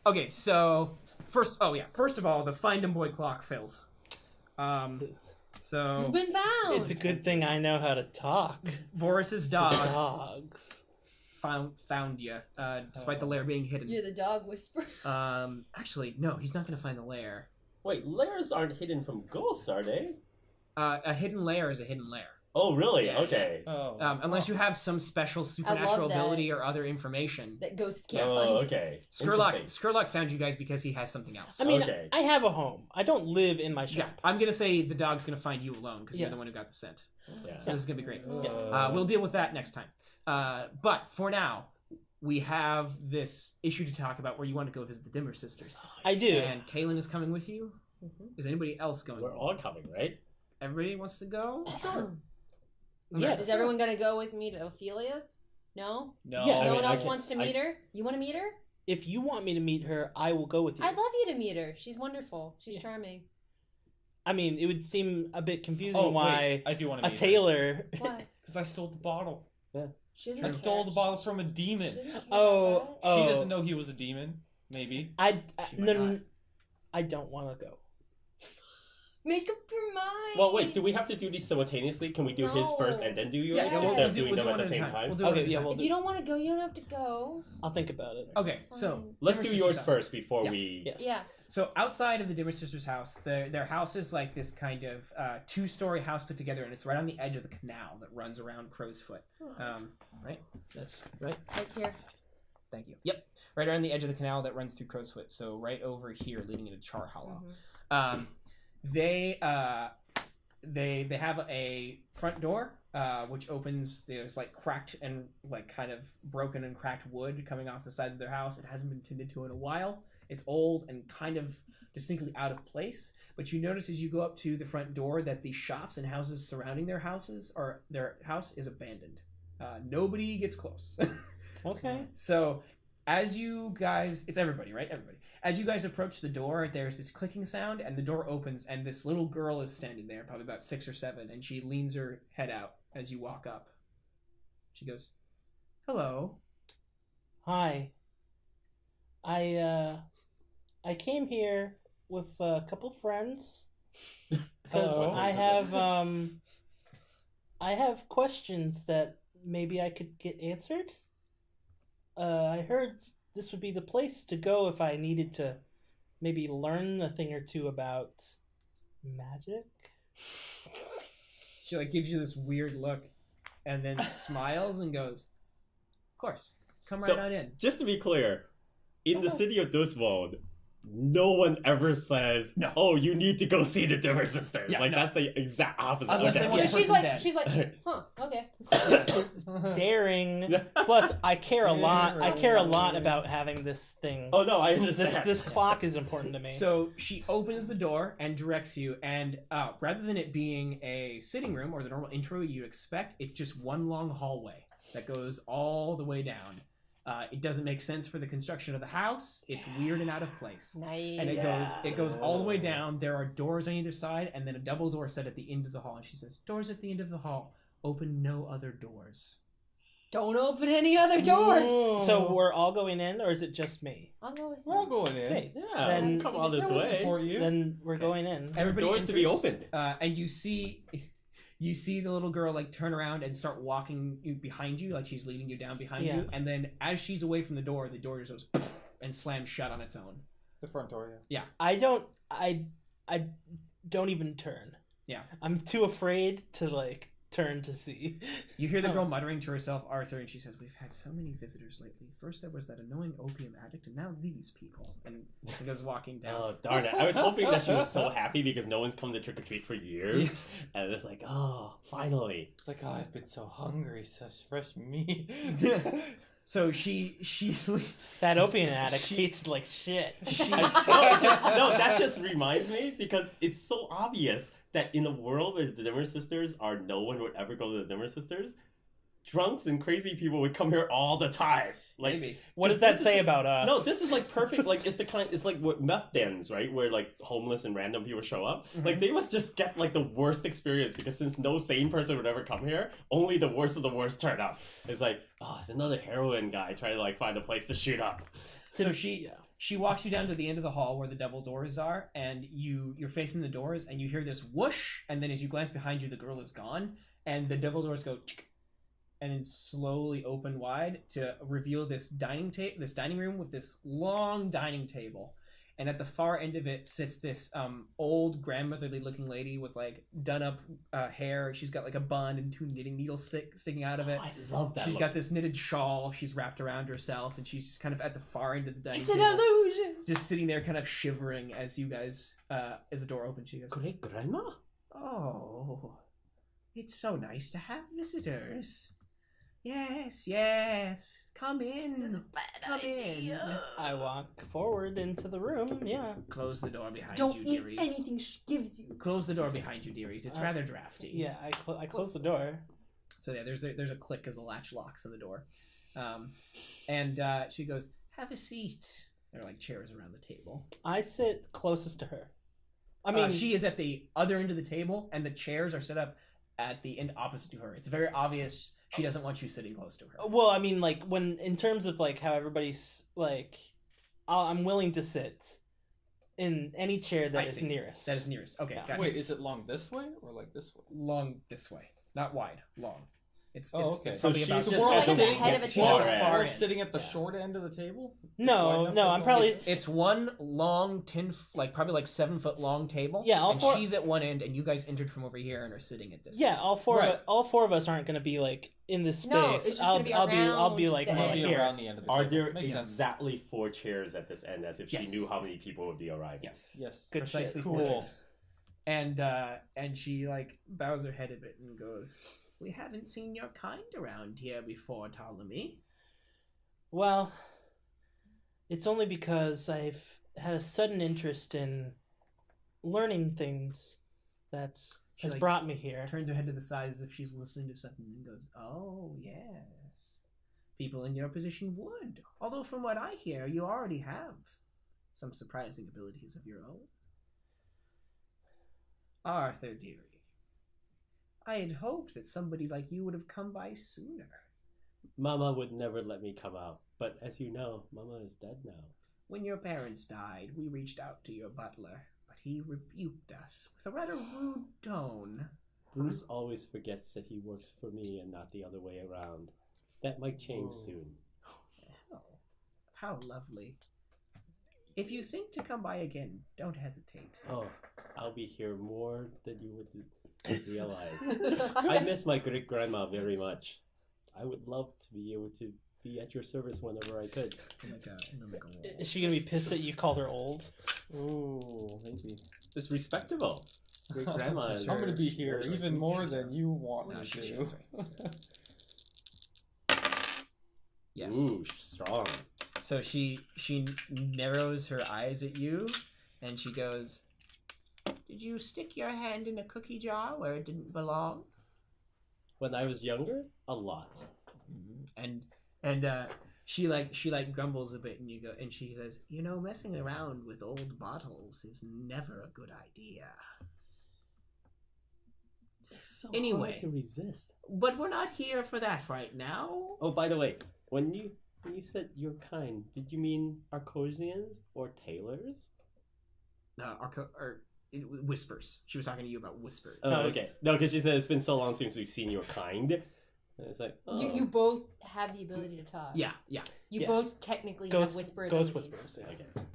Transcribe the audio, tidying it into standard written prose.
Okay, so first of all, the Find 'em Boy clock fails. So You've been found. It's a good thing I know how to talk. Voris's to dog dogs. found you, despite the lair being hidden. You're the dog whisperer. Actually, no, he's not going to find the lair. Wait, lairs aren't hidden from ghosts, are they? A hidden lair is a hidden lair. Oh, really? Yeah, okay. yeah. Oh. Unless you have some special supernatural ability or other information. That ghosts can't Oh, find. okay. Skurlock found you guys because he has something else. I mean, Okay. I have a home. I don't live in my shop. Yeah, I'm going to say the dog's going to find you alone because you're the one who got the scent. Yeah. So this is going to be great. Yeah. We'll deal with that next time. But for now, we have this issue to talk about where you want to go visit the Dimmer sisters. I do. And Caelin is coming with you. Is anybody else going? We're all coming, right? Everybody wants to go? Sure. Yes. Is everyone gonna go with me to Ophelia's? No? No. Yeah. No I one mean, else wants to meet her? You want to meet her? If you want me to meet her, I will go with you. I'd love you to meet her. She's wonderful. She's charming. I mean, it would seem a bit confusing Oh, why wait, I do want to a meet tailor. What? Because I stole the bottle. She I doesn't stole care. the bottle She's from a just- demon. she doesn't care Oh, about it. oh. She doesn't know he was a demon. Maybe. She might No, not. I don't want to go. Make up your mind. Well, wait, do we have to do these simultaneously? Can we do his first and then do yours? Yeah, we'll Instead of do doing them one at the at a same time. time? We'll do it Okay, at a yeah, time. we'll If do. you don't want to go, you don't have to go. I'll think about it. Okay, so Fine. Let's Dimmer do sisters' yours house. first before Yeah. we... Yes. Yes. So outside of the Dimmer sisters' house, their house is like this kind of two-story house put together, and it's right on the edge of the canal that runs around Crow's Foot. Right? That's right. Right here. Thank you. Yep, right around the edge of the canal that runs through Crow's Foot. So right over here, leading into Char Hollow. They have a front door which opens. There's like cracked and like kind of broken and cracked wood coming off the sides of their house. It hasn't been tended to in a while. It's old and kind of distinctly out of place. But you notice as you go up to the front door that the shops and houses surrounding their house is abandoned. Nobody gets close. Okay. So, as you guys, it's everybody, right? Everybody. As you guys approach the door, there's this clicking sound, and the door opens, and this little girl is standing there, probably about 6 or 7, and she leans her head out as you walk up. She goes, "Hello." Hi. I came here with a couple friends because Hello. I have questions that maybe I could get answered. I heard this would be the place to go if I needed to maybe learn a thing or two about magic. She like gives you this weird look, and then smiles and goes, "Of course, come right So- on in." Just to be clear, in the city of Doskvol, no one ever says, No. "Oh, you need to go see the Dimmer sisters." Yeah, like no. that's the exact opposite. Unless they Okay. want So to she's person like, dead. she's like, huh, okay. Daring. Plus, I care a lot. I care a lot about having this thing. Oh no, I understand. This clock is important to me. So she opens the door and directs you, and rather than it being a sitting room or the normal intro you'd expect, it's just one long hallway that goes all the way down. It doesn't make sense for the construction of the house. It's weird and out of place. Nice. And it goes all the way down. There are doors on either side, and then a double door set at the end of the hall. And she says, "Doors at the end of the hall. Open no other doors." Don't open any other doors. So we're all going in, or is it just me? I'll go with We're all you. going in. Okay, Yeah, Then- come all this We'll way. Support you. then we're going in. Everybody Doors to be enters, opened. and you see the little girl like turn around and start walking behind you, like she's leading you down behind Yeah. you. And then as she's away from the door just goes poof, and slams shut on its own. The front door, yeah. I don't even turn. Yeah. I'm too afraid to like turn to see. You hear the Oh. girl muttering to herself, Arthur, and she says, "We've had so many visitors lately. First there was that annoying opium addict, and now these people." And she goes walking down. Oh darn it! I was hoping that she was so happy because no one's come to trick or treat for years, and it's like, oh, finally. It's like, oh, I've been so hungry, such fresh meat. So she That opium addict tasted like shit. That just reminds me because it's so obvious that in the world where the Dimmer sisters are, no one would ever go to the Dimmer sisters. drunks and crazy people would come here all the time. Like, Maybe. What does that say about us? No, this is like perfect. Like, it's like what meth dens, right? Where like homeless and random people show up. Mhm. Like, they must just get like the worst experience because since no sane person would ever come here, only the worst of the worst turn up. It's like, oh, it's another heroin guy trying to like find a place to shoot up. So she walks you down to the end of the hall where the double doors are, and you're facing the doors, and you hear this whoosh, and then as you glance behind you, the girl is gone, and the double doors go, and then slowly open wide to reveal this dining room with this long dining table, and at the far end of it sits this old grandmotherly looking lady with like done up hair. She's got like a bun and 2 knitting needles sticking out of it. Oh, I love that. She's got this knitted shawl she's wrapped around herself, and she's just kind of at the far end of the dining It's table. an illusion. Just sitting there kind of shivering as you guys, as the door opens. She goes, Great grandma? "Oh, it's so nice to have visitors. Yes. Come in. Come in. I walk forward into the room. Yeah. Close the door behind Don't you, eat dearies. anything she gives you. Close the door behind you, dearies. It's rather drafty." Yeah. I close the door. So yeah, there's a click as the latch locks on the door, and she goes, "Have a seat." There are like chairs around the table. I sit closest to her. I mean, She is at the other end of the table, and the chairs are set up at the end opposite to her. It's very obvious she doesn't want you sitting close to her. well, I mean, like when in terms of like how everybody's like, I'm willing to sit in any chair that is nearest. That is nearest. Okay, Yeah. gotcha. Wait, is it long this way or like this way? Long this way, not wide. Long. It's okay. It's So something about she's So we're all like at the sitting head of a she's table. just far We're in. sitting at the Yeah. short end of the table. No, I'm probably It's one long probably like 7 foot long table. Yeah, all and four- she's at one end, and you guys entered from over here and are sitting at this. yeah. All four Right. of us aren't going to be like in this space. No, it's just gonna be I'll be around like the more edge. Be here. around the end of the Are table. there Makes sense. exactly 4 chairs at this end, as if Yes. she knew how many people would be arriving? Yes. Yes. Good Precisely shit. 4 Cool. chairs. And she like bows her head a bit and goes, "We haven't seen your kind around here before, Ptolemy." Well, it's only because I've had a sudden interest in learning things that She, has like, brought me here. Turns her head to the side as if she's listening to something and goes, "Oh, yes. People in your position would. Although from what I hear, you already have some surprising abilities of your own. Arthur, dearie, I had hoped that somebody like you would have come by sooner. Mama would never let me come out, but as you know, Mama is dead now. When your parents died, we reached out to your butler, but he rebuked us with a rather rude tone. Bruce always forgets that he works for me and not the other way around. That might change soon. Oh, how lovely. If you think to come by again, don't hesitate. Oh, I'll be here more than you would realize. I miss my great grandma very much. I would love to be able to be at your service whenever I could. Is she gonna be pissed that you called her old? Ooh, maybe. It's respectable. Great grandma is. I'm gonna be here Very even sweet. more than you want No, me she's to. Yes. Ooh, strong. So she narrows her eyes at you, and she goes, "Did you stick your hand in a cookie jar where it didn't belong?" When I was younger, a lot. And she grumbles a bit, and she says, "Messing around with old bottles is never a good idea." It's so Anyway. hard to resist. But we're not here for that right now. Oh, by the way, when you said your kind, did you mean Arcosians or tailors? Whispers. She was talking to you about whispers. Oh, okay. No, because she said it's been so long since we've seen your kind. And it's like, oh. You both have the ability to talk. Yeah. You Yes. both technically Ghost have whisper Ghost abilities. whispers. Yeah. Okay.